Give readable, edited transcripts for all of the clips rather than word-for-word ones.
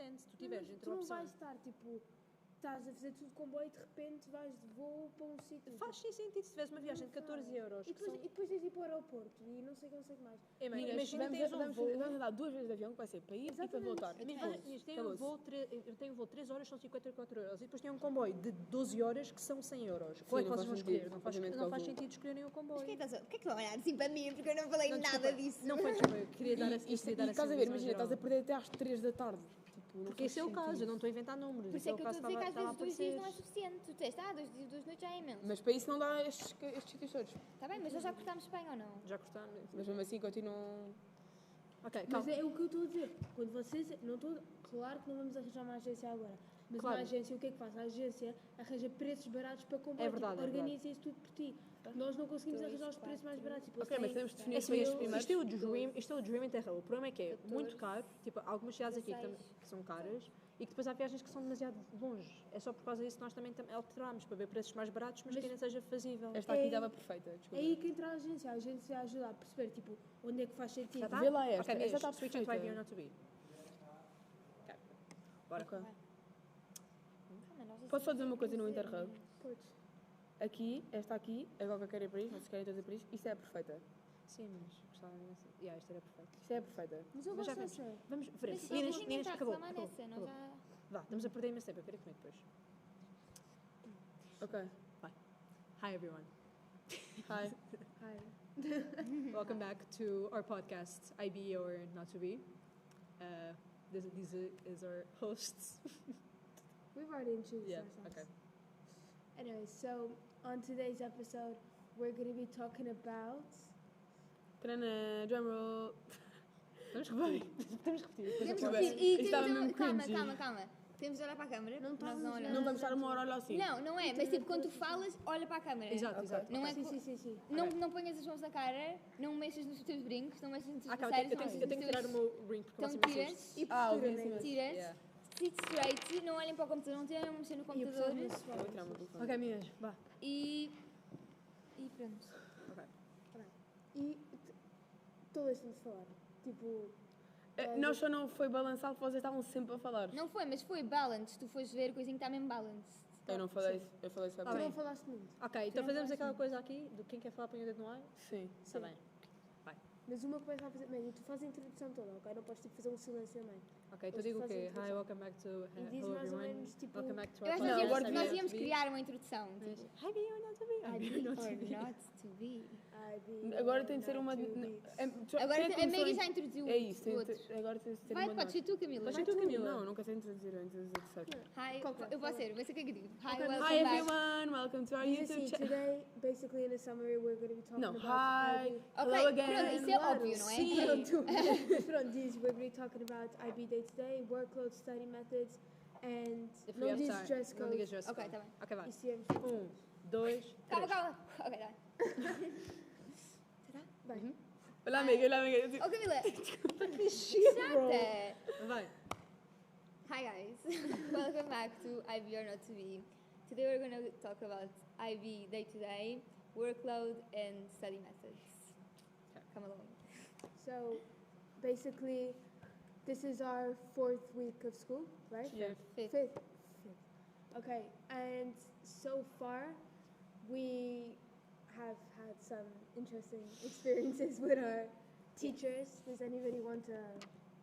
100%. Se tu tiveres entre Tu a não opção... vais estar, tipo, estás a fazer tudo de comboio e de repente vais de voo para um sítio. Faz sim sentido se tivesse uma viagem de 14 euros. E depois tens de ir para o aeroporto e não sei mais. Imagina que tens um voo... Vamos andar 2 vezes de avião, que vai ser para ir e para voltar. Eu tenho um voo 3 horas, são 54 euros. E depois tem um comboio de 12 horas, que são 100 euros. Qual é que vocês vão escolher? Não faz sentido escolherem o comboio. Porquê que estão a olhar assim para mim? Porque eu não falei nada disso. Não foi, desculpa, eu queria dar assim. Estás a ver, imagina, estás a perder até às 3 da tarde. Porque esse é o caso, eu não estou a inventar números. Por isso é que eu estou a dizer que às vezes 2 dias não é suficiente. Tu tens, 2 dias, 2 noites já é imenso. Mas para isso não dá estes sítios todos. Está bem, mas nós já cortámos Espanha ou não? Já cortamos. Mas mesmo assim continuam... Ok, Mas calma. é o que eu estou a dizer. Quando vocês... Não estou... Claro que não vamos arranjar uma agência agora. Mas Claro. uma agência, o que é que faz? A agência arranja preços baratos para comboio. É verdade, é Organiza isso tudo por ti. Nós não conseguimos arranjar os preços mais baratos. Tipo, Ok, mas temos de definir Assim, estes primeiros. isto é o Dream in Terra. O problema é que é muito caro. Tipo, há algumas cidades aqui que são caras e que depois há viagens que são demasiado longe. É só por causa disso que nós também alteramos para ver preços mais baratos, mas que ainda seja fazível. Esta aqui dava perfeita, desculpa. É aí que entra a agência ajuda a perceber, tipo, onde é que faz sentido. Já tá? Vê lá esta, Ok, esta está switch into perfeita. IB or not to be. Ok. Bora. Ok. Calma, nós Posso só dizer uma coisa no Interhub? Podes. Aqui, esta aqui, agora que eu quero ir para isto, vocês querem todos ir para isto, isto é a perfeita. Sim, mas gostava imenso. Isto era perfeito. Isto é a perfeita. Mas eu Mas já gosto vemos. dessa. Vamos, veremos. Mas ninguém está a acabou. reclamar dessa. Nós já... Vá, estamos a perder imenso tempo. Eu quero comer depois. Ok. Vai. Hi, everyone. Hi. Hi. Welcome back to our podcast, IB or Not to Be. These is our hosts. We've already introduced Yeah, ourselves. okay. Anyway, so on today's episode, we're going to be talking about... Trana, drumroll. Vamos repetir. Podemos repetir. Temos Isto que e estava temos mesmo calma, cringy. Temos de olhar para a câmara. Não Nós estávamos não a olhamos. Não vamos estar uma hora a olhar assim. Não é. Mas tipo, quando tu falas, olha para a câmara. Exato, exato. Não é Sim, que- sim, sim, sim. Não ponhas as mãos na cara, não mexas nos teus brincos, não mexas nos teus Calma, eu pulseiros, tenho que tirar o meu ring porque Então vai ser mais tiras, susto. e ouvi postura, em cima. tiras, Yeah. sit straight, não olhem para o computador, não tenham a mexer no E o computador pessoal Eu vou tirar o meu telefone. Ok, minhas. Vá. e pronto. Ok. E estou deixando de falar. Tipo, Nós só não foi balançado porque vocês estavam sempre a falar. Não foi, mas foi balance, tu foste ver, coisinho que está mesmo balance. Eu não falei, eu falei só tu para bem. não falaste muito. Ok, então fazemos aquela coisa aqui, do quem quer falar põe o dedo no ar. Sim. Está bem. Vai. Mas uma coisa a fazer... Maggie, tu fazes a introdução toda, ok? Não podes tipo, fazer um silêncio também. Ok, então Eles digo o fazem quê? introdução. Hi, welcome back to... E diz hello mais ou everyone. menos, tipo... Welcome back to Eu our acho que Não, nós agora íamos, nós devia- íamos criar uma introdução. Tipo, Hi, be or not to be? I be or not to be. Agora tem de ser uma... Agora a Maggie já introduziu É isso, o outro. agora tem de ser Vai, uma podes ser tu, Camila. Pode ser tu, Camila. Não, não quero ser introduzir antes de terceiro. Hi, eu vou ser, vai ser o que é que eu digo. Hi, Ok, welcome Hi back. everyone, welcome to our Diz YouTube assim, channel. today, basically in a summary, we're going to be talking No, about... hi, Ok, hello again. pronto, isso é óbvio, não é? Pronto, pronto, diz, we're going to be talking about IB day-to-day, workload, study methods, and If we não have diz time. dress Não code. digas dress Ok, code. tá bem. Ok, vai. E se é... 2, Calma, 3. calma. Ok, tá. Bem, Olha amiga, olha amiga. Oh, Camila. Que Chata. Vai. Hi guys, welcome back to IB or Not to Be. Today we're going to talk about IB day-to-day, workload and study methods. Come along. so basically, this is our 4th week of school, right? Yeah. Fifth. Okay, and so far, we have had some interesting experiences with our teachers. Does anybody want to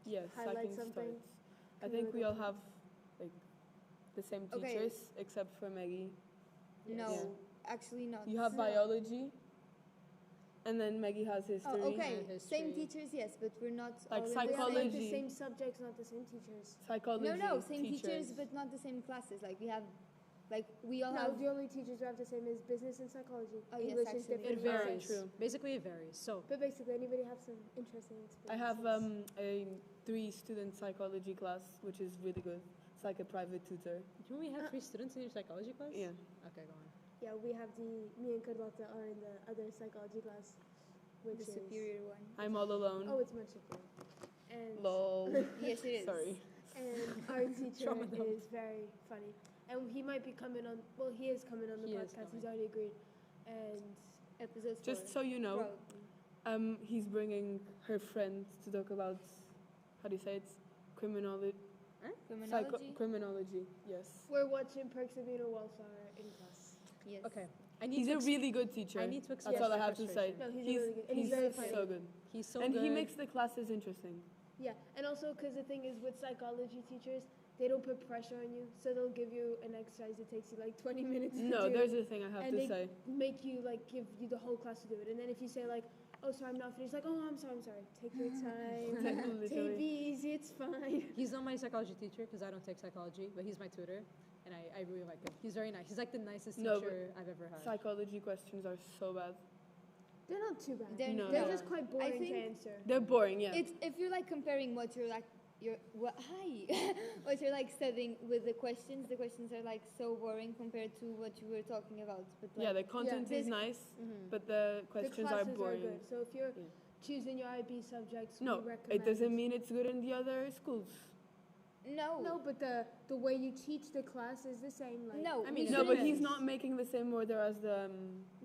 Yes, I highlight can something? start. I think we all have like the same Okay. teachers except for Maggie. No, Yeah. actually not. You have biology, and then Maggie has history. Oh, okay. And Same history. teachers, yes, but we're not Like all in We have like psychology. the same subjects, not the same teachers. Psychology. No, same teachers, but not the same classes. Like we have, like we all No, have. the only teachers we have the same is business and psychology. Oh, yes, English is actually. different. It varies. True. Basically, it varies. So, But basically, anybody have some interesting experiences? I have a 3-student psychology class, which is really good. It's like a private tutor. do we have 3 students in your psychology class? Yeah. Okay, go on. Yeah, we have me and Carlota are in the other psychology class, which The is... superior one. I'm all alone. Oh, it's much superior. And, Lol. Yes, it is. Sorry. and our teacher Trauma dump. is very funny. And he might be coming on, well, he is coming on the He is podcast, he's coming. already agreed. And Episode 4. Just so you know, Probably. he's bringing her friend to talk about, how do you say it, Criminology. Criminology, yes. We're watching Perks of Being a Wallflower in class. Yes. Okay. I need He's to a ex- really good teacher. I need to That's express all I my have to say. frustration. No, he's really good. And he's He's very funny. so good. He's so And good. he makes the classes interesting. Yeah, and also because the thing is with psychology teachers, they don't put pressure on you, so they'll give you an exercise that takes you like 20 minutes to No, do. there's a thing I have and to they say. make you like give you the whole class to do it, and then if you say like, "Oh, sorry, I'm not finished," like, "Oh, I'm sorry, take your time, take Literally. it easy, it's fine." He's not my psychology teacher because I don't take psychology, but he's my tutor, and I really like him. He's very nice. He's like the nicest No, teacher I've ever had. Psychology questions are so bad. They're not too bad. They're No. They're Yeah. just quite boring to think- answer. They're boring, yeah. It's if you're like comparing what you're like what you're like studying with the questions are like so boring compared to what you were talking about. But like, Yeah, the content is This- nice, Mhm. but the The questions classes are boring. good. So if you're Yeah. choosing your IB subjects, No, we recommend. it doesn't mean it's good in the other schools. no, No, but the way you teach the class is the same. Like, no. I mean, because- No, but Yes. he's not making the same order as the.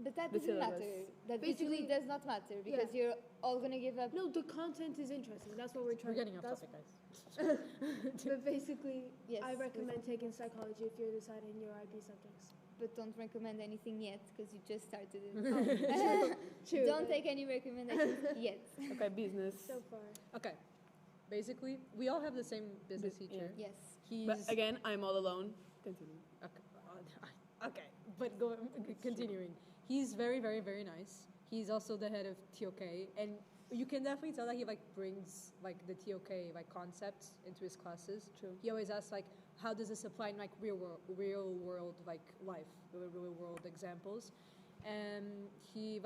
but that the doesn't matter. syllabus. That Basically- literally does not matter because you're all gonna give up. No, the content is interesting. That's what we're We're trying. getting off that's, topic, guys. But basically, Yes, I recommend taking psychology if you're deciding your IB subjects. But don't recommend anything yet because you just started it. True. Don't take any recommendations yet. Okay, business. so far. Okay. Basically, we all have the same business Yeah. teacher. Yes. He's But again, I'm all alone. Continue. okay, but continuing. He's very, very, very nice. He's also the head of TOK, and you can definitely tell that he like brings like the TOK like concepts into his classes. True. He always asks like, how does this apply in like real world like life, real world examples, and he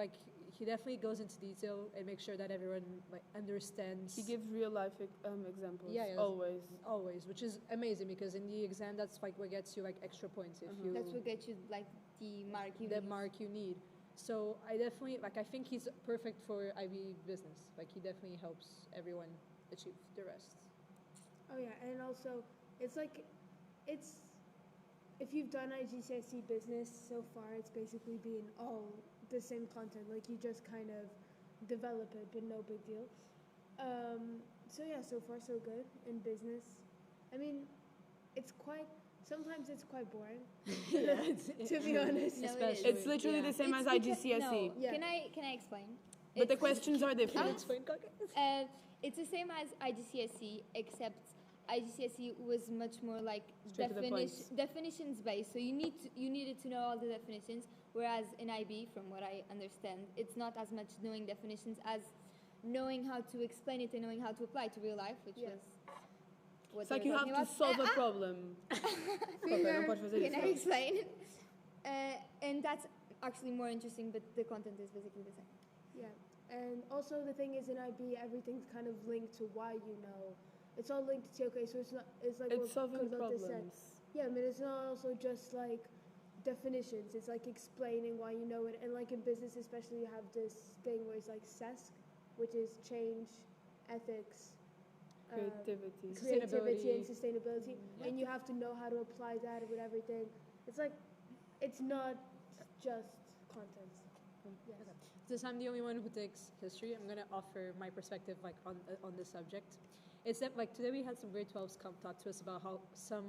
definitely goes into detail and makes sure that everyone like understands. He gives real life examples. Yeah, yeah. Always. Always, which is amazing because in the exam that's like what gets you like extra points if you That's what gets you like the mark you the need. mark you need. So I definitely I think he's perfect for IB business. Like he definitely helps everyone achieve the rest. Oh yeah, and also it's if you've done IGCSE business so far, it's basically been all the same content. Like you just kind of develop it, but no big deal. So yeah, so far so good in business. I mean, sometimes it's quite boring. To be honest. No, it Especially- is. It's literally yeah. the same as It's because- IGCSE. No. Yeah. Can I explain? But the It's- questions are different. Explain, Kaka. It's the same as IGCSE, except IGCSE was much more like Straight to the point. definitions based. So you needed to know all the definitions. Whereas in IB, from what I understand, it's not as much knowing definitions as knowing how to explain it and knowing how to apply it to real life, which Yeah. was what It's like they you were have talking to about. solve a problem. Qualquer não pode fazer Can I isso. explain? And that's actually more interesting, but the content is basically the same. Yeah, and also the thing is in IB, everything's kind of linked to why you know. It's all linked to TOK, so it's not. It's like It's what solving Carlotta said. problems. Yeah, but it's not also just like definitions. It's like explaining why you know it. And like in business, especially, you have this thing where it's like CESC, which is change, ethics, Creativity. creativity, and Sustainability. sustainability. And you have to know how to apply that with everything. It's like, it's not just content. Yes. Since I'm the only one who takes history, I'm gonna offer my perspective like on this subject. It's that like today we had some grade 12s come talk to us about how some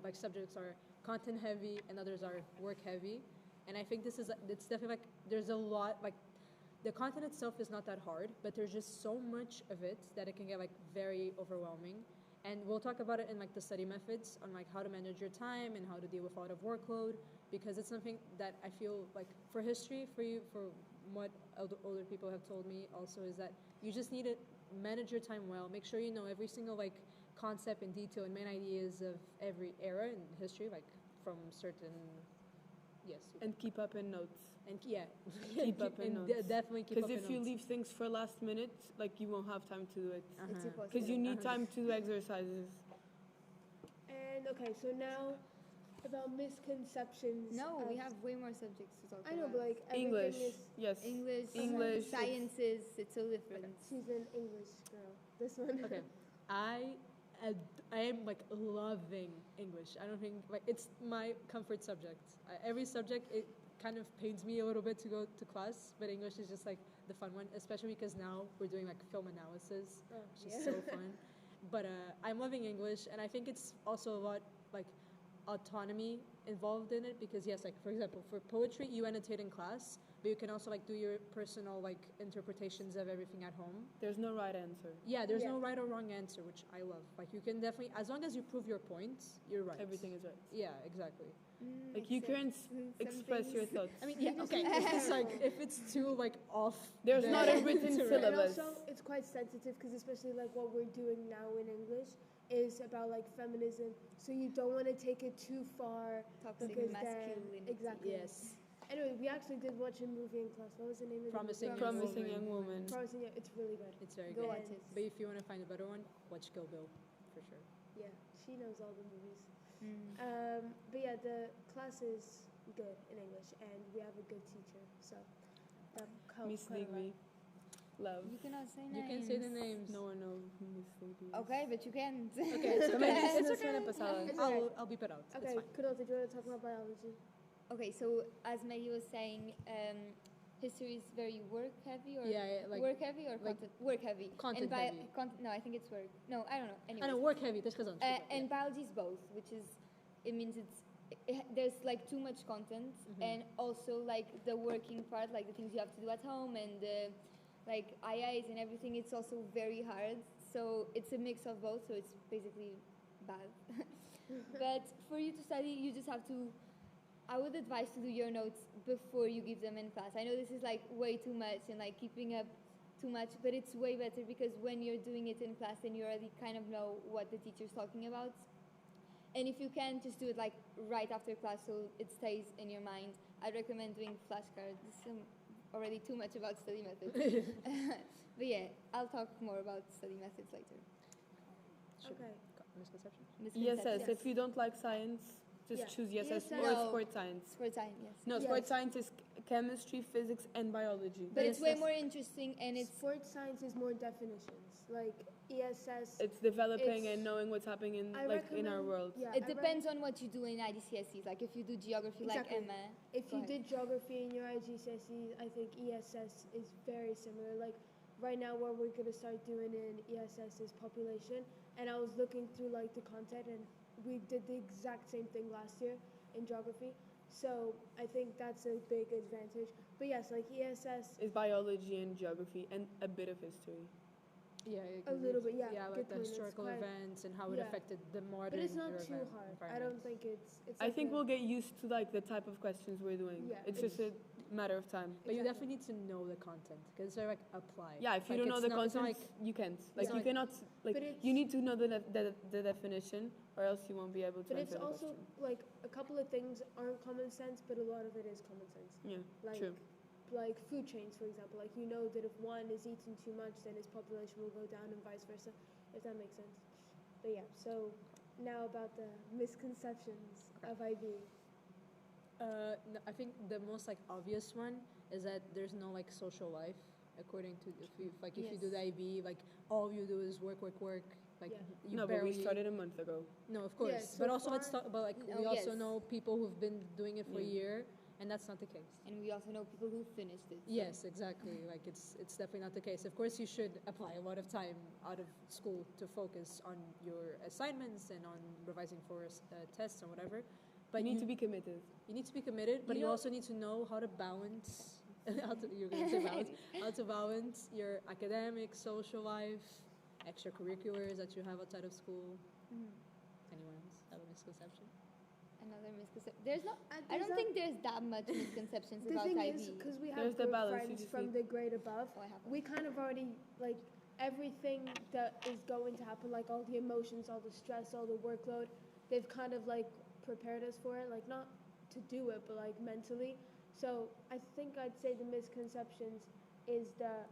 like subjects are content heavy and others are work heavy, and I think this is it's definitely like there's a lot like the content itself is not that hard, but there's just so much of it that it can get like very overwhelming. And we'll talk about it in like the study methods on like how to manage your time and how to deal with a lot of workload, because it's something that I feel like for history, for what older people have told me also is that you just need to manage your time well. Make sure you know every single like concept and detail and main ideas of every era in history, like from certain yes And keep up in notes. and yeah Keep up in and notes. definitely keep Because up if in you notes. leave things for last minute, like you won't have time to do it. It's Uh-huh. impossible. Because you need time to do exercises. And okay, so now about misconceptions. No, we of- have way more subjects to talk I know, about. but like everything English. is. Yes. English, sciences, it's so different. She's an English girl. This one. Okay, I am like loving English. I don't think like it's my comfort subject. Every subject it kind of pains me a little bit to go to class, but English is just like the fun one, especially because now we're doing like film analysis, Oh, which is so fun. But I'm loving English, and I think it's also a lot like autonomy involved in it because yes, like for example, for poetry, you annotate in class, but you can also like do your personal like interpretations of everything at home. There's no right answer. Yeah, there's Yeah. no right or wrong answer, which I love. Like you can definitely, as long as you prove your points, you're right. Everything is right. Yeah, exactly. Like you can't express your thoughts. I mean, yeah, okay. If it's like if it's too like off, There's then not a written it's And syllabus. also, it's quite sensitive because especially like what we're doing now in English is about like feminism. So you don't want to take it too far Toxic because masculinity. then exactly. Yes. Anyway, we actually did watch a movie in class. What was the name of Promising the movie? Young Promising Woman. young woman. Promising Young. It's really good. It's very Go good. watch it. But if you want to find a better one, watch Kill Bill, for sure. Yeah, she knows all the movies. Mm. But yeah, the class is good in English, and we have a good teacher. So that helps Miss quite a lot. Digby. Love. You cannot say names. You can say the names. No one knows who Miss Digby is. Okay, but you can't. Okay, it's Também okay. disse It's na okay. semana passada. It's okay. I'll beep it out. Okay, It's fine. Kunal, did you want to talk about biology? Okay, so as Maggie was saying, history is very work heavy or Yeah, like work heavy or like content work heavy. content heavy. No, I think it's work. No, I don't know. I Anyway, know work heavy. Tens razão. desculpa. and biology is both, which is it means there's like too much content and also like the working part, like the things you have to do at home and like IAs and everything. It's also very hard. So it's a mix of both. So it's basically bad. But for you to study, you just have to. I would advise to do your notes before you give them in class. I know this is like way too much and like keeping up too much, but it's way better because when you're doing it in class, then you already kind of know what the teacher's talking about. And if you can, just do it like right after class so it stays in your mind. I'd recommend doing flashcards. This is already too much about study methods. But yeah, I'll talk more about study methods later. Okay. Misconception. ESS, Yes. if you don't like science, just Yeah. choose ESS ESS. or No. sport science. Sport science, yes. No, Yes. sport science is chemistry, physics, and biology. But it's way ESS more interesting and it's Sports science is more definitions. Like ESS. It's developing It's- and knowing what's happening in I like in our recommend- world. Yeah, it I depends on what you do in IGCSEs. Like if you do geography Exactly. like Emma. If Go you ahead. did geography in your IGCSE, I think ESS is very similar. Like right now, what we're gonna start doing in ESS is population, and I was looking through like the content, and we did the exact same thing last year in geography. So I think that's a big advantage. But yes, like ESS, Is biology and geography and a bit of history. Yeah, A little bit, yeah, Yeah, good like the point, it's historical quite- events and how it yeah. affected the modern. but it's not too urban hard. I environment. don't think it's. I like think a- we'll get used to like the type of questions we're doing. Yeah, It's just a matter of time. But you Exactly. definitely need to know the content because they're like applied. Yeah, if you Like, don't know it's the not- it's not content, you can't. Like not you like- cannot like But it's- you need to know the definition, or else you won't be able to But it's answer the also question. like a couple of things aren't common sense, but a lot of it is common sense. Yeah, Like true. like food chains, for example. Like you know that if one is eating too much, then his population will go down, and vice versa. If that makes sense. But yeah. So now about the misconceptions of IB. No, I think the most like obvious one is that there's no like social life. According to if you do the IB, like all you do is work. Like Yeah. you No, but barely. we started a month ago. No, of course. so but also far- let's talk about like Oh, we also yes. know people who've been doing it for a Yeah. year, and that's not the case. And we also know people who finished it. so- Yes, exactly. Like it's definitely not the case. Of course, you should apply a lot of time out of school to focus on your assignments and on revising for tests or whatever. But You need to be committed. you need to be committed, but You you know- also need to know how to balance. You're going to say balance. How to balance your academic, social life, extracurriculars that you have outside of school. Mhm. Anyone else have a misconception? Another misconception. There's not. I there's don't a- think there's that much misconceptions The about thing IB. is, because we have There's the group balance, you friends just from need- the grade above, Oh, I have. we kind of already like everything that is going to happen, like all the emotions, all the stress, all the workload. They've kind of like prepared us for it, like not to do it, but like mentally. So I think I'd say the misconceptions is that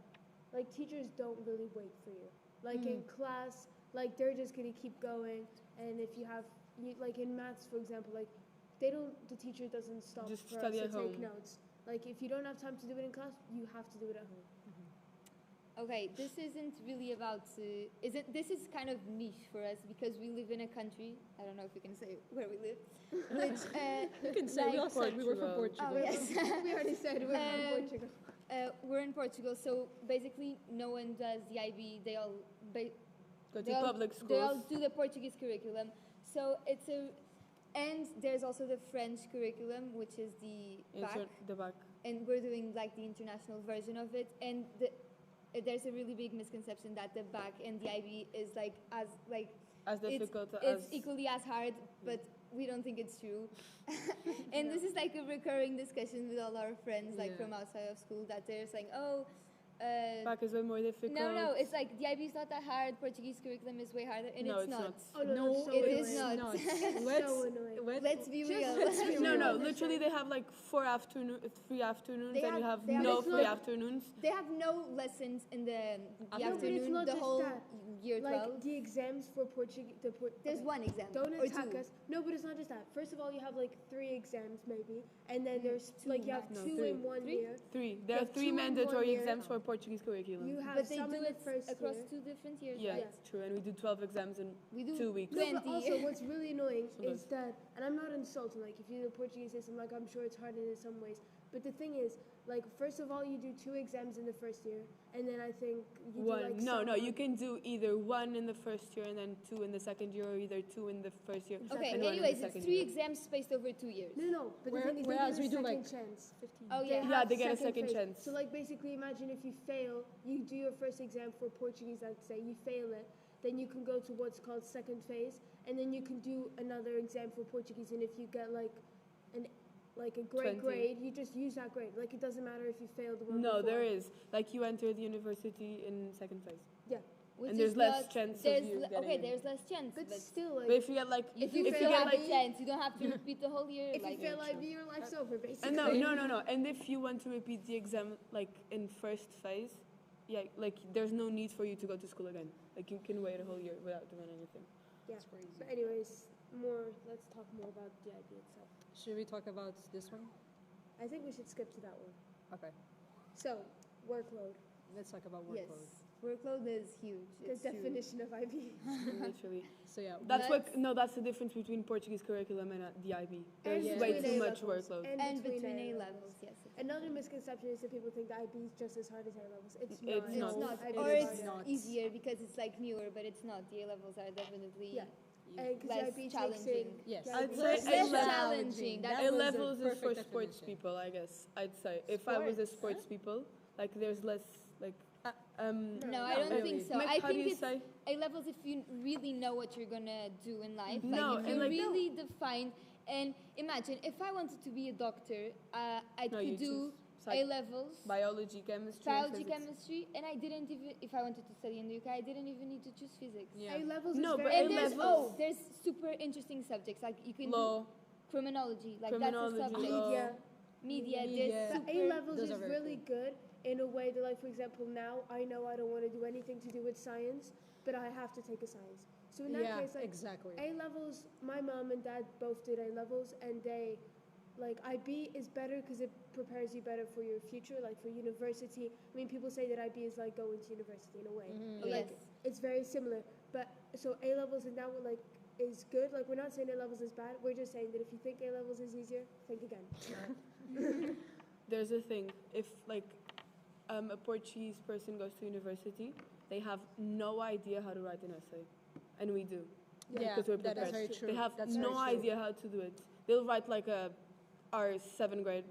like teachers don't really wait for you. Like in class, like they're just gonna keep going, and if you have like in maths, for example, like they don't. The teacher doesn't stop Just for study us at to take home. notes. Like if you don't have time to do it in class, you have to do it at home. Okay, this isn't really about. Isn't this is kind of niche for us because we live in a country. I don't know if you can say where we live. Which You can say we like- all said we were from Portugal. Portugal. Oh yes. We already said we're from Um, Go They to all- public They all schools. do the Portuguese curriculum. So it's a, and there's also the French curriculum, which is the back, The back. and we're doing like the international version of it. And there's a really big misconception that the back and the IB is like as like As it's, difficult it's as. equally as hard, but we don't think it's true. And this is like a recurring discussion with all our friends, like Yeah. from outside of school, that they're saying, oh. Back is way more difficult. No, it's like the IB is not that hard. Portuguese curriculum is way harder, and No, it's not. Oh no, No, that's so it annoying. is not. It's Let's- so annoying. Let's be real. No, literally they have like 3 afternoons They and we have- have they have- no It's 3 not- afternoons. They have no lessons in the but it's afternoon, not the just whole that. year 12. Like the exams for Portuguese. There's one exam. Don't or attack two. us. No, but it's not just that. First of all, you have like 3 exams maybe, and then there's Two like you have max. No, 2 3. in 1 Three? year. 3. There Yeah, are 3 2 in 1 mandatory year. exams for Portuguese curriculum. You have But they some do in the it first across year. 2 different years, Yeah, right? it's true. And we do 12 exams in We do 2 weeks. No, but 20. also what's really annoying Sometimes. is that, and I'm not insulting, like if you do the Portuguese system, like I'm sure it's harder in some ways, but the thing is, like first of all, you do 2 exams in the first year, and then I think you do One. like No, some- you can do either 1 in the first year and then 2 in the second year, or either 2 in the first year. Okay, and 1 in the anyways, it's second 3 year. exams spaced over 2 years. No, but the thing is, they Whereas get we a do second like chance. 15. Oh, They yeah. Yeah, have they get a second phase. chance. So like basically imagine if you fail, you do your first exam for Portuguese, let's say, you fail it, then you can go to what's called second phase, and then you can do another exam for Portuguese, and if you get like a great 20. grade, you just use that grade. Like it doesn't matter if you failed the one No, before. there is. Like you enter the university in second phase. Which And there's is less not- chance of there's you le- getting Okay, in. there's less chance. But But still, like But if you get like, if you if fail get at like, the chance, you don't have to repeat the whole year. if you like, fail Yeah, IB, your life's over basically. and no. And if you want to repeat the exam like in first phase, yeah, like there's no need for you to go to school again. Like you can wait a whole year without doing anything. Yeah. That's crazy. But anyways, let's talk more about the IB itself. Should we talk about this one? I think we should skip to that one. Okay, So, workload. let's talk about yes, workload. workload is huge. The It's huge. definition of IB. Literally. So yeah, That's Let's- that's the difference between Portuguese curriculum and the IB. There's And way between too A much levels. workload. And between A levels, yes. Another misconception is that people think that IB is just as hard as A levels. It's not. It's It's not. not, IB or is it's harder. not. easier because it's like newer, but it's not. The A levels are definitely Yeah. And 'cause less IB takes challenging. in- Yes. the I'd IB say takes A less in- level- challenging. That A was the levels is for perfect sports definition. people, I guess. I'd say if I was a sports people, like there's less like No, I don't think so. Like, I how do think you it's say? A levels if you really know what you're gonna do in life. No, like if you and like- really define. And imagine if I wanted to be a doctor, I No, you could do choose A levels, biology, chemistry, and biology, physics. chemistry, and I didn't even. If I wanted to study in the UK, I didn't even need to choose physics. Yeah. A levels No, is but very A And there's levels- there's super interesting subjects like you can Law, do criminology, like Criminology, that's a subject. law. media. Media, Media. there's But super. A levels Those is are very really good in a way that, like, for example, now I know I don't want to do anything to do with science, but I have to take a science. So in that Yeah, case, like, exactly. A levels, my mom and dad both did A levels, and they, like, IB is better because it prepares you better for your future, like for university. I mean, people say that IB is like going to university in a way. Mhm. Like, Yes. it's very similar. But so A levels and that one, like, is good. Like, we're not saying A levels is bad. We're just saying that if you think A levels is easier, think again. There's a thing. If like a Portuguese person goes to university, they have no idea how to write an essay, and we do. Yeah, because we're that is prepared. very That's true. They have That's no very true. idea how to do it. They'll write like our 7th grade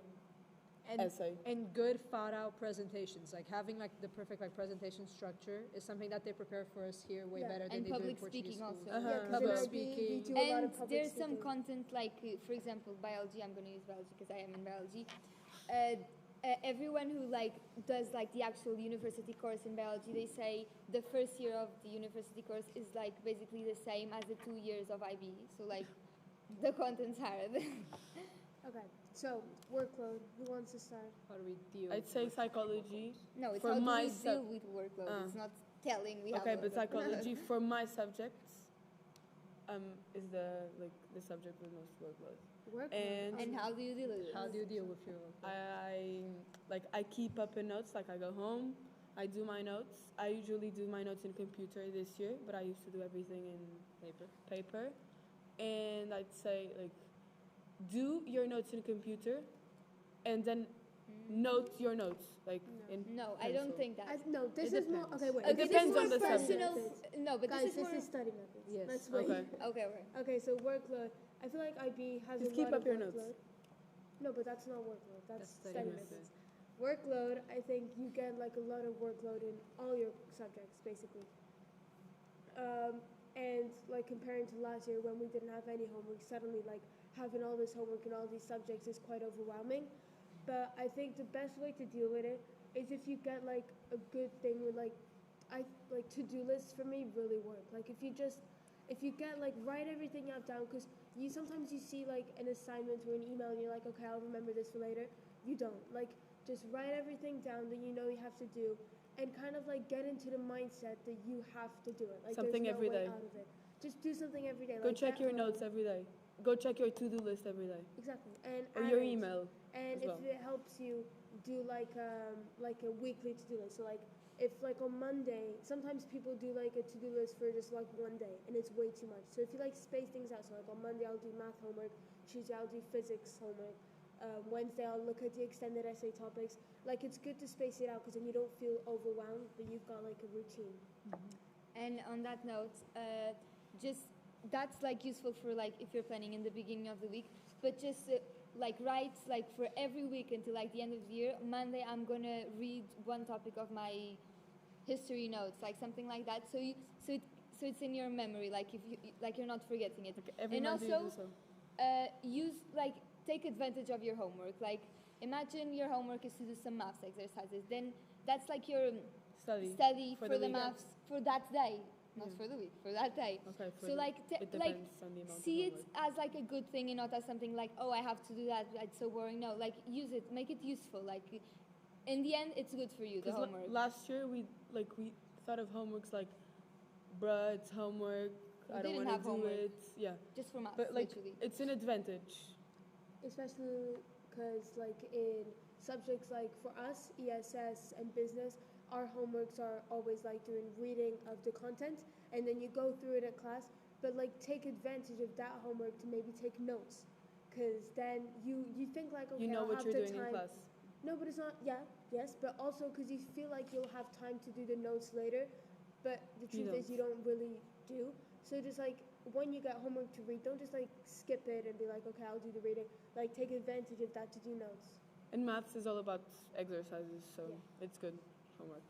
And, essay. and good thought out presentations, like having like the perfect like presentation structure is something that they prepare for us here way Yeah. better than And they do in public Portuguese speaking schools. also. Uh-huh. Yeah, 'cause Public in IB, speaking. we do a lot And of public there's some speaking. content like, for example, biology. I'm going to use biology because I am in biology. Everyone who like does like the actual university course in biology, they say the first year of the university course is like basically the same as the 2 years of IB. So like the content's hard. Okay, so workload. Who wants to start? How do we deal? I'd with say it? psychology. No, it's For how do my we sub- deal with workload. It's not telling we Okay, have but a workload. psychology for my subjects is the subject with most workload. Workload. And how do you deal with it? How do you deal with your I keep up in notes. Like I go home, I do my notes. I usually do my notes in computer this year, but I used to do everything in paper. And I'd say like do your notes in computer, and then notes your notes like in No, I don't pencil. think that. No, this It is more. depends. Okay, wait. It this is depends more on the subject. personal. No, but Guys, this is more. study methods. Yes. Let's wait. Okay. Okay, okay. Okay, so workload. I feel like IB has Just a keep lot up of your workload. notes. No, but that's not workload. That's That's study study methods. Workload, I think you get like a lot of workload in all your subjects, basically. And like comparing to last year when we didn't have any homework, suddenly like having all this homework in all these subjects is quite overwhelming. But I think the best way to deal with it is if you get like a good thing with like to-do lists for me really work. Like if you get like write everything out down, because you sometimes you see like an assignment or an email and you're like, okay, I'll remember this for later. You don't. Like just write everything down that you know you have to do, and kind of like get into the mindset that you have to do it. Like Something there's no every way day. out of it. Just do something every day. Go like, check get your home. notes every day. Go check your to-do list every day. Exactly. And Or add your it. email. And as if well. it helps you do like a weekly to-do list. So like if like on Monday, sometimes people do like a to-do list for just like one day and it's way too much. So if you like space things out, so like on Monday I'll do math homework, Tuesday I'll do physics homework, Wednesday I'll look at the extended essay topics. Like it's good to space it out because then you don't feel overwhelmed, but you've got like a routine. And on that note, just that's like useful for like if you're planning in the beginning of the week, but just like write like for every week until like the end of the year. Monday I'm gonna read one topic of my history notes, like something like that. So it's in your memory, like if you like you're not forgetting it. Like every And Monday also, you do so. use like take advantage of your homework. Like imagine your homework is to do some maths exercises. Then that's like your study for the week. maths for that day, not for the week, for that day. Okay. So like it like depends on the amount see of it homework. as like a good thing and not as something like, oh, I have to do that, it's so boring. No, like use it, make it useful. Like in the end it's good for you, the 'Cause homework. last year we thought of homeworks like, bruh, it's homework. I don't didn't want have to do homework. it. Yeah. Just for maths, But like literally. it's an advantage. Especially because like in subjects like for us, ESS and business, our homeworks are always like doing reading of the content and then you go through it at class, but like take advantage of that homework to maybe take notes, because then you think like, okay, You know I'll what have you're the doing time. in class. No, but it's not. Yeah, yes, but also because you feel like you'll have time to do the notes later, but the You truth is you don't really do. So just like when you get homework to read, don't just like skip it and be like, okay, I'll do the reading. Like take advantage of that to do notes. And maths is all about exercises, so Yeah. it's good homework.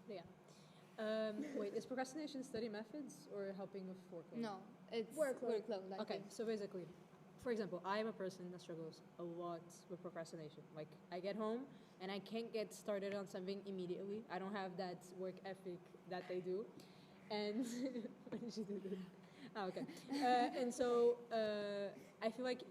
Yeah. Wait, is procrastination study methods or helping with workload? No, it's Workload. I Okay, think. so basically, for example, I am a person that struggles a lot with procrastination. Like, I get home and I can't get started on something immediately. I don't have that work ethic that they do. And what did you do? Oh, okay. And so I feel like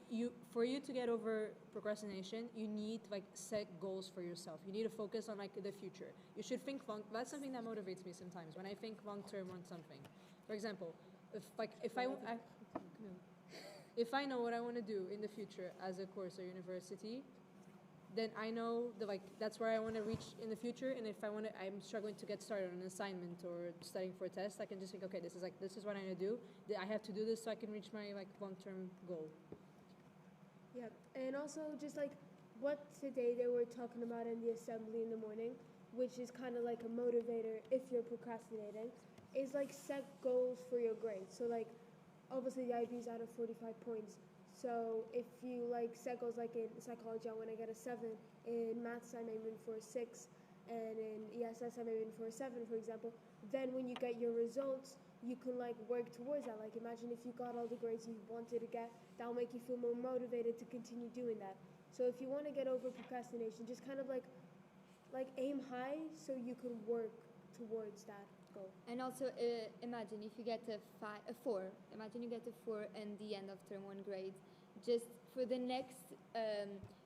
for you to get over procrastination, you need like set goals for yourself. You need to focus on like the future. You should think long. That's something that motivates me sometimes when I think long term on something. For example, if I know what I want to do in the future as a course or university, then I know that's where I want to reach in the future. And if I'm struggling to get started on an assignment or studying for a test, I can just think, okay, this is what I'm gonna do. I have to do this so I can reach my long-term goal. Yeah, and also just like what today they were talking about in the assembly in the morning, which is kind of like a motivator if you're procrastinating, is like set goals for your grades. So like obviously the IB is out of 45 points. So if you like set goals like in psychology, I want to get a 7. In maths, I'm aiming for a 6. And in ESS, I'm aiming for a 7, for example. Then when you get your results, you can like work towards that. Like imagine if you got all the grades you wanted to get, that'll make you feel more motivated to continue doing that. So if you want to get over procrastination, just kind of like aim high so you can work towards that goal. And also imagine if you get a 4. Imagine you get a 4 and the end of term 1 grade. Just for the next,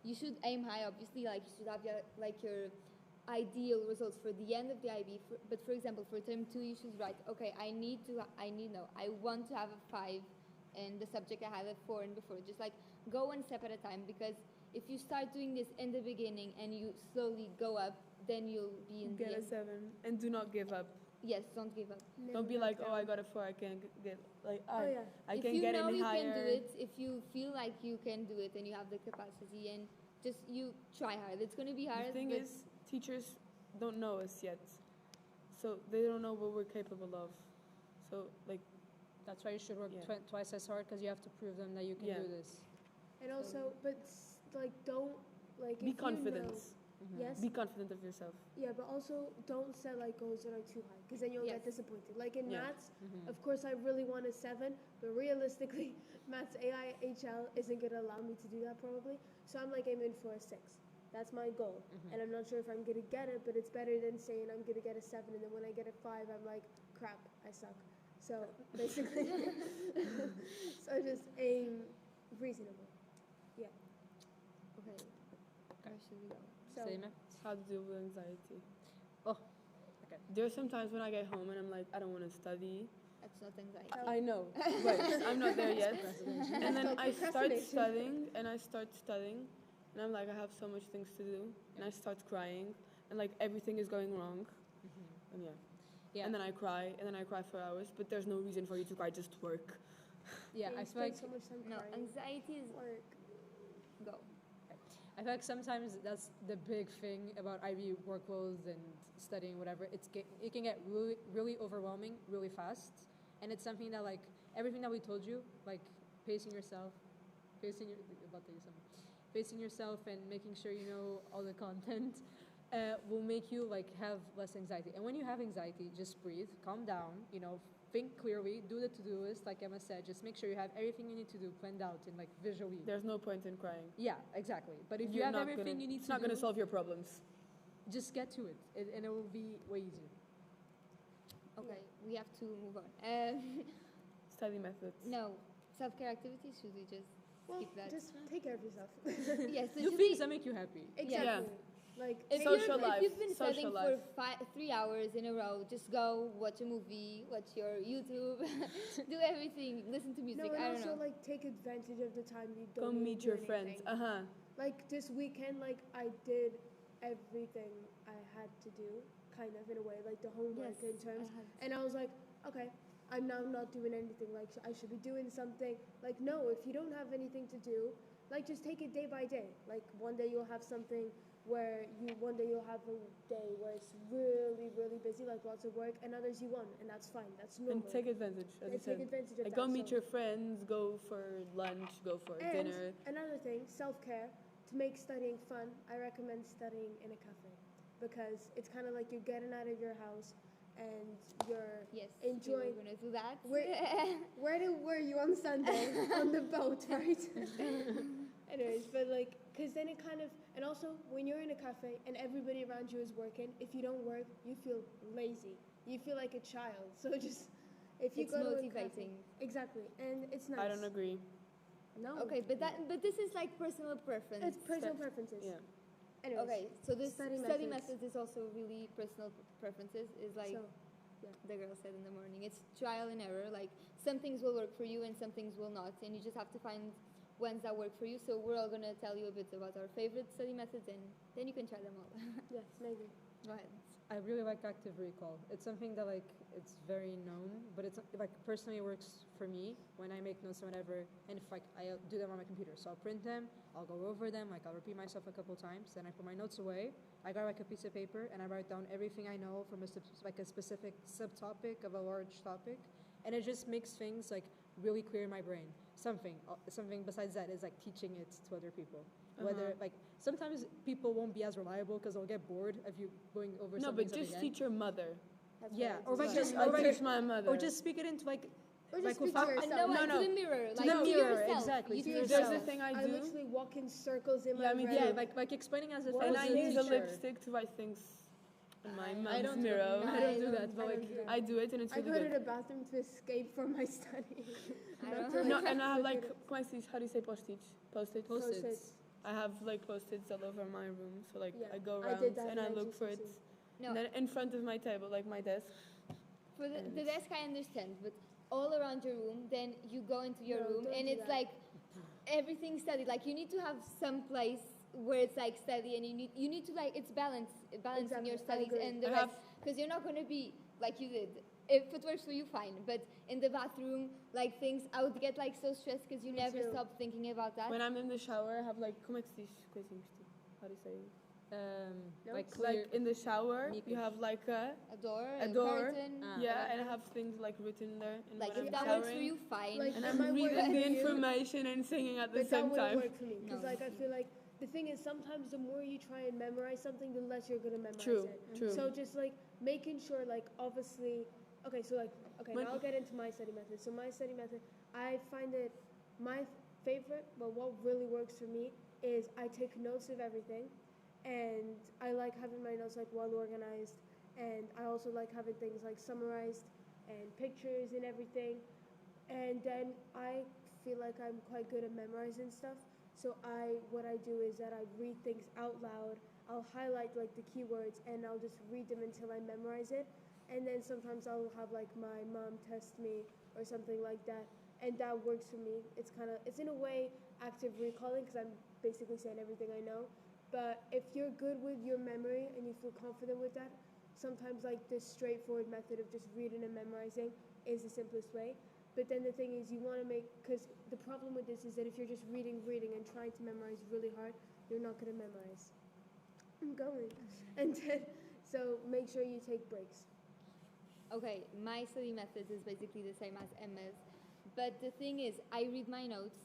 you should aim high. Obviously, like you should have your ideal results for the end of the IB. But for example, for term 2, you should write, okay, I want to have a 5 in the subject I had a 4 in before. Just like go one step at a time, because if you start doing this in the beginning and you slowly go up, then you'll be in Get the a end. 7 and do not give up. Yes, don't give up. Don't be like, oh, I got a 4, I can't get like Oh yeah. I If can you get know in you higher. can do it, if you feel like you can do it and you have the capacity and just you try hard. It's gonna be hard. The thing but is, teachers don't know us yet, so they don't know what we're capable of. So like, That's why you should work Yeah. twice as hard because you have to prove them that you can Yeah. do this. And also, but like don't like be if confident. You know, yes. Be confident of yourself. Yeah, but also don't set like goals that are too high because then you'll Yes. get disappointed. Like in Yeah. maths, of course I really want a 7, but realistically, maths AIHL isn't gonna allow me to do that probably. So I'm like aiming for a 6. That's my goal, and I'm not sure if I'm gonna get it, but it's better than saying I'm gonna get a 7 and then when I get a 5, I'm like, crap, I suck. So basically, so just aim reasonable. okay. Where should we go? So Same. How to deal with anxiety. Oh, okay. There's sometimes when I get home and I'm like, I don't want to study. That's not anxiety. I know, right? I'm not there yet. And then I start Procrastination. studying, and and I'm like, I have so much things to do, and I start crying, and like everything is going wrong, and Yeah. and then I cry, for hours. But there's no reason for you to cry. Just work. Yeah, you I feel like spend so much time No, crying. anxiety is Work. go. I feel like sometimes that's the big thing about IB workloads and studying, whatever. It can get really, really overwhelming really fast, and it's something that like everything that we told you, like pacing yourself, pacing yourself, and making sure you know all the content, will make you like have less anxiety. And when you have anxiety, just breathe, calm down, think clearly, do the to-do list, like Emma said. Just make sure you have everything you need to do planned out and like visually. There's no point in crying. Yeah, exactly. But if you You're have not everything gonna- you need it's to not do, going to solve your problems. just get to it, and it will be way easier. Okay, we have to move on. Study methods. No, self-care activities. Should we just Well, skip that? just take care of yourself. Yes. So Do just things be- that make you happy. Exactly. Like If, take Social you're, life, if you've been studying social for life. 3 hours in a row, just go watch a movie, watch your YouTube, do everything, listen to music. No, and I don't also know. like take advantage of the time you Go don't meet do your friends. anything. Like this weekend, like I did everything I had to do, kind of in a way, like the homework in terms. And I was like, okay, I'm now not doing anything. Like I should be doing something. Like no, if you don't have anything to do, like just take it day by day. Like one day you'll have something one day you'll have a day where it's really, really busy, like lots of work, and others you won't, and that's fine. That's normal. And take advantage, as you And take said. advantage of Like that. go meet so- your friends, go for lunch, go for And dinner. another thing, self-care. To make studying fun, I recommend studying in a cafe because it's kind of like you're getting out of your house and you're Yes, enjoying. we're gonna do that. Where were you on Sunday? On the boat, right? Anyways, but like, because then it kind of, and also when you're in a cafe and everybody around you is working, if you don't work, you feel lazy. You feel like a child. So just, if you It's go to a motivating. cafe, exactly, and it's nice. I don't agree. No. Okay, but this is like personal preference. It's personal preferences. Yeah. Anyways, Okay, so this Study study methods. methods is also really personal preferences. Is like so, the girl said in the morning. It's trial and error. Like some things will work for you and some things will not, and you just have to find ones that work for you. So we're all gonna tell you a bit about our favorite study methods, and then you can try them all. yes, maybe. Go ahead. I really like active recall. It's something that like it's very known, but it's like personally works for me when I make notes or whatever. And if like I do them on my computer, so I'll print them, I'll go over them, like I'll repeat myself a couple times, then I put my notes away. I got like a piece of paper and I write down everything I know from a specific subtopic of a large topic, and it just makes things like really clear in my brain. Something besides that is like teaching it to other people. Whether like sometimes people won't be as reliable because they'll get bored of you going over No, something. but just again. teach your mother. That's Yeah, what I or do. like Just, just I or like teach my mother. or just speak it into like Or just like speak to without- yourself. No, to the mirror, To like the to mirror, yourself. exactly, You to do yourself. There's yourself. a thing I I do, literally walk in circles in Yeah, my me brain. too. yeah, like explaining as if I What? and was I a use a teacher. lipstick to write things in my I mom's don't mirror. I don't do that, but I like don't do that. I do it and it's I really go to good. the bathroom to escape from my study. I Not don't to, No, like, and I have look like, at it. como é que se diz? How do you say post-its? Post-its? Post-its. I have like post-its all over my room, so like Yeah, I go I around did that and in I look for it. GCSE. No, And then in front of my table, like my desk. for the desk I understand, but all around your room, then you go into your No, room don't and do it's that. like everything studied. Like you need to have some place where it's like study, and you need to like it's balancing Exactly, your I studies agree. and the I rest, have- because you're not going to be like you did if it works for you, fine. But in the bathroom, like things, I would get like so stressed because you Me never too. stop thinking about that. When I'm in the shower, I have like, como é que se diz coisinhos, tipo, how do you say it? Like Notes? clear. Like in the shower, you Micos. have like A door, a door. curtain. Yeah, and I have things like written there. And Like when if I'm that works for showering, you, fine. Like, and It I'm might work reading for the you, information and singing at the But that same wouldn't time. work for me because, No. like, I feel like the thing is sometimes the more you try and memorize something, the less you're gonna memorize True, it. true. So just like making sure, like, obviously, okay. So like, okay, When- now I'll get into my study method. So my study method, I find it my favorite, but what really works for me is I take notes of everything, and I like having my notes like well organized, and I also like having things like summarized and pictures and everything. And then I feel like I'm quite good at memorizing stuff. So what I do is that I read things out loud. I'll highlight like the keywords and I'll just read them until I memorize it. And then sometimes I'll have like my mom test me or something like that, and that works for me. It's in a way active recalling because I'm basically saying everything I know. But if you're good with your memory and you feel confident with that, sometimes like this straightforward method of just reading and memorizing is the simplest way. But then the thing is, you want to because the problem with this is that if you're just reading, and trying to memorize really hard, you're not going to memorize. I'm going. And then, so make sure you take breaks. Okay, my study methods is basically the same as Emma's. But the thing is, I read my notes,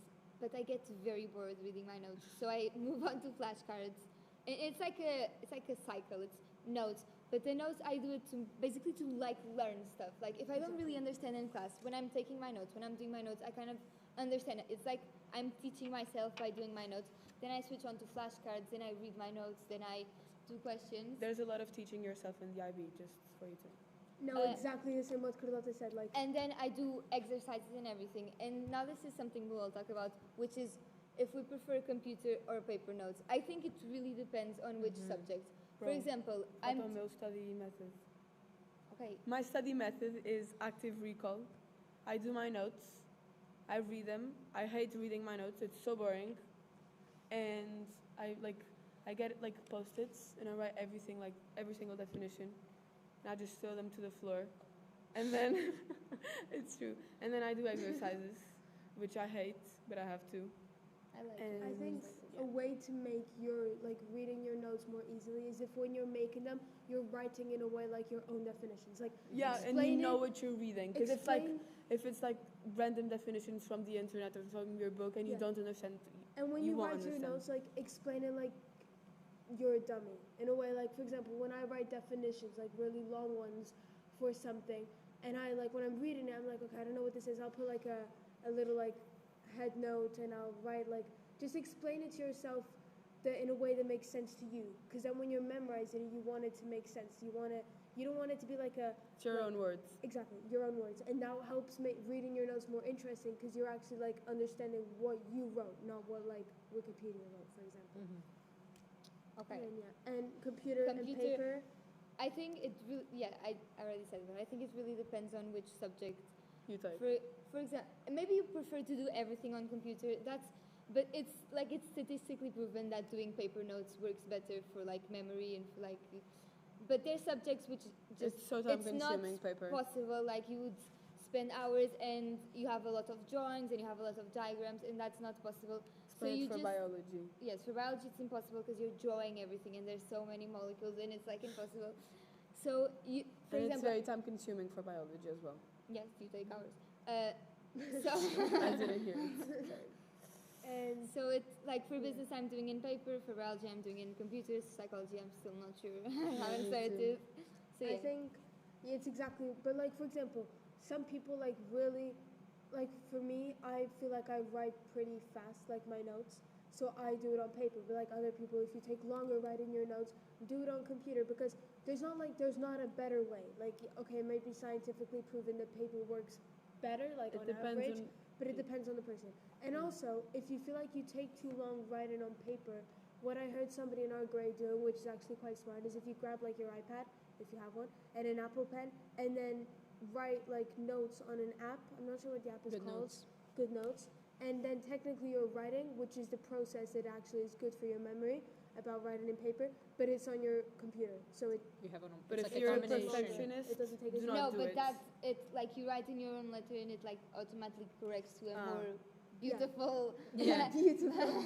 but I get very bored reading my notes. So I move on to flashcards. And it's like a cycle. It's notes. But the notes, I do it to basically to like learn stuff. Like if I don't really understand in class, when I'm taking my notes, when I'm doing my notes, I kind of understand it. It's like I'm teaching myself by doing my notes. Then I switch on to flashcards, then I read my notes, then I do questions. There's a lot of teaching yourself in the IB, just for you to. No, exactly the same what Carlotta said. Like, And then I do exercises and everything. And now this is something we'll all talk about, which is if we prefer computer or paper notes. I think it really depends on which subject. For Bro, example, I'm on my study method. okay. My study method is active recall. I do my notes. I read them. I hate reading my notes. It's so boring. And I get like post-its and I write everything, like every single definition. And I just throw them to the floor. And then, it's true. And then I do exercises, which I hate, but I have to. I like And it. I think a way to make your like reading your notes more easily is if when you're making them, you're writing in a way like your own definitions. Like Yeah, and you explain know it- what you're reading. Because it's like, explain- if it's like random definitions from the internet or from your book and you Yeah. don't understand, And when you you won't write your understand. notes, like explain it like you're a dummy. In a way, like for example, when I write definitions, like really long ones for something, and I like when I'm reading it, I'm like, okay, I don't know what this is. I'll put like a little like head note, and I'll write like just explain it to yourself in a way that makes sense to you. Because then when you're memorizing it, you want it to make sense. You don't want it to be like a it's your own words. exactly your own words, and that helps make reading your notes more interesting because you're actually like understanding what you wrote, not what like Wikipedia wrote, for example. Okay. And computer and Computer- paper. I think it really, yeah, I already said that. I think it really depends on which subject. You type. For example, maybe you prefer to do everything on computer. But it's like it's statistically proven that doing paper notes works better for like memory and for like. But there's subjects which just It's so it's not time-consuming paper. possible. Like you would spend hours and you have a lot of drawings and you have a lot of diagrams and that's not possible. So Explain you for just biology. yes, for biology it's impossible because you're drawing everything and there's so many molecules and it's like impossible. So you, for And it's example, very time-consuming for biology as well. yes, you take hours. So I didn't hear it. Sorry. And so it's like for business I'm doing in paper, for biology I'm doing in computers, psychology I'm still not sure. I haven't me started. So I yeah. think it's exactly. But like for example, some people like really, like for me, I feel like I write pretty fast, like my notes. So I do it on paper. But like other people, if you take longer writing your notes, do it on computer because there's not a better way. Like okay, it might be scientifically proven that paper works better, like It on depends average. on. But it depends on the person. And also, if you feel like you take too long writing on paper, what I heard somebody in our grade do, which is actually quite smart, is if you grab like your iPad, if you have one, and an Apple Pen, and then write like notes on an app. I'm not sure what the app is Good called. Notes. Good Notes. And then technically you're writing, which is the process that actually is good for your memory. about writing in paper, but it's on your computer, so it You have an But it's if like you're a combination. perfectionist, it doesn't take do as not long. No, do but it. that's it's like you write in your own letter and it like automatically corrects to a Ah. more beautiful. Yeah. Beautiful.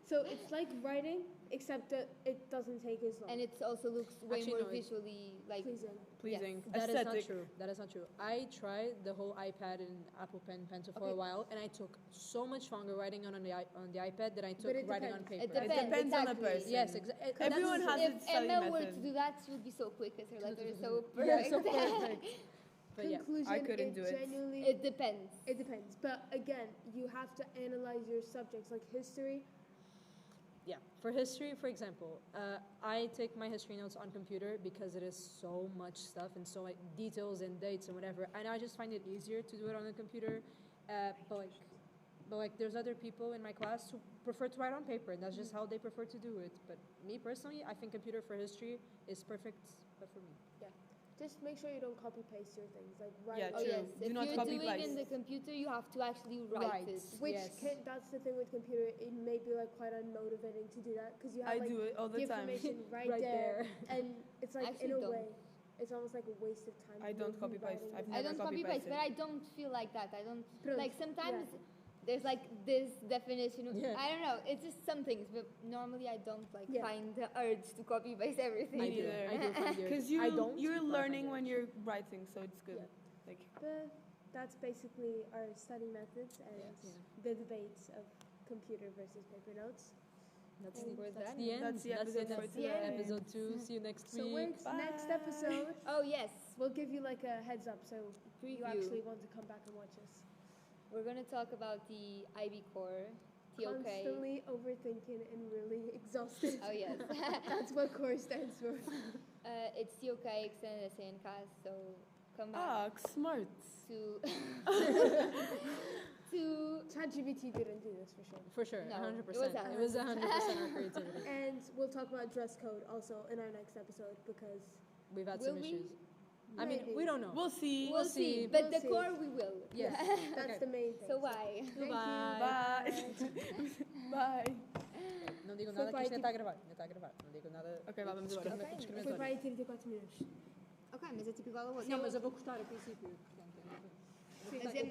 So it's like writing, except that it doesn't take as long. And it also looks way Actually, more no, it- visually like Pleasing. Pleasing, That is not aesthetic. true. That is not true. I tried the whole iPad and Apple Pen pencil for Okay. a while, and I took so much longer writing on the iPad than I took But it writing on depends. paper. It depends. depends on the exactly. person. Yes, exactly. Everyone has If its study Emma were to method. do that, she would be so quick as her letter is so Yeah, perfect. so perfect. But yeah, Conclusion, I couldn't it do it. genuinely It depends. it depends. But again, you have to analyze your subjects like history. yeah. For history, for example, I take my history notes on computer because it is so much stuff and so like details and dates and whatever, and I just find it easier to do it on the computer. But like, there's other people in my class who prefer to write on paper, and that's just how they prefer to do it. But me personally, I think computer for history is perfect, but for me. Just make sure you don't copy paste your things. Like write Yeah, Oh true. yes, Do if not you're copy doing in paste. the computer, you have to actually write it. Which Yes. that's the thing with computer. It may be like quite unmotivating to do that because you have I like do it all the the time. information right, Right there, there. and it's like Actually in a don't. way, it's almost like a waste of time. I don't copy paste. I've I never don't copy copy paste, but pasted. I don't feel like that. I don't Pronto, like sometimes yeah. there's like this definition of Yeah. I don't know. It's just some things, but normally I don't like Yeah. find the urge to copy paste everything. Me I do. neither. I do find it. Because I don't. you're but I find learning it. when you're writing, so it's good. Yeah. Like But that's basically our study methods and Yes. the debates of computer versus paper notes. That's And the, we're that's done. the end. That's the That's episode for That's today. episode 2. See you next So week. next Bye. episode, Oh yes, we'll give you like a heads up so you Preview. actually want to come back and watch us. we're gonna talk about the IB core, TOK. Constantly overthinking and really exhausted. Oh yes, That's what core stands for. it's TOK extended essay and CAS. So come back ah, smart. to to ChatGPT didn't do this for sure. For sure, No, 100%. it was It was 100% our creativity. And we'll talk about dress code also in our next episode because We've had Will some we? issues. I mean, Maybe. we don't know. We'll see. we'll see, but We'll the see. core we will. Yes. that's Okay. the main thing. So why? Thank you. Goodbye. Bye. Bye. Não digo Foi nada que para isto aí, ainda está a gravar. Ainda está a gravar. Não digo nada. Ok, vá, vamos embora. Ok. Foi Discriminatório. para aí 34 minutos. Ok, mas é tipo igual ao outro. Não, mas eu vou cortar a princípio. Portanto, Mas é